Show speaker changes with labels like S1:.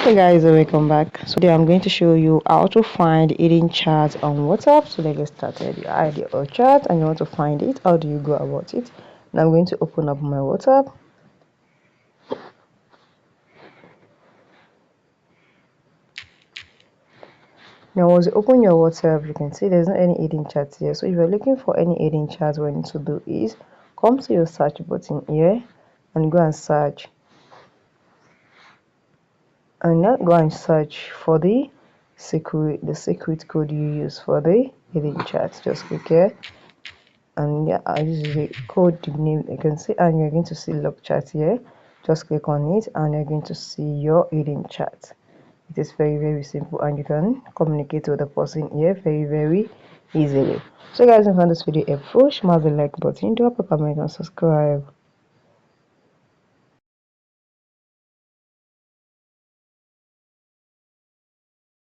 S1: Hey guys, welcome back. So today I'm going to show you how to find hidden chats on WhatsApp. So let's get started. You add your chat and you want to find it. How do you go about it? Now I'm going to open up my WhatsApp. Now once you open your WhatsApp, you can see there's not any hidden chats here. So if you're looking for any hidden chats, what you need to do is come to your search button here and go and search. And now go and search for the secret code you use for the hidden chat. Just click here. And yeah, this is the code name. You can see, and you're going to see log chat here. Just click on it and you're going to see your hidden chat. It is very simple and you can communicate with the person here very easily. So guys, if you found this video helpful, smash the like button, drop a comment and subscribe.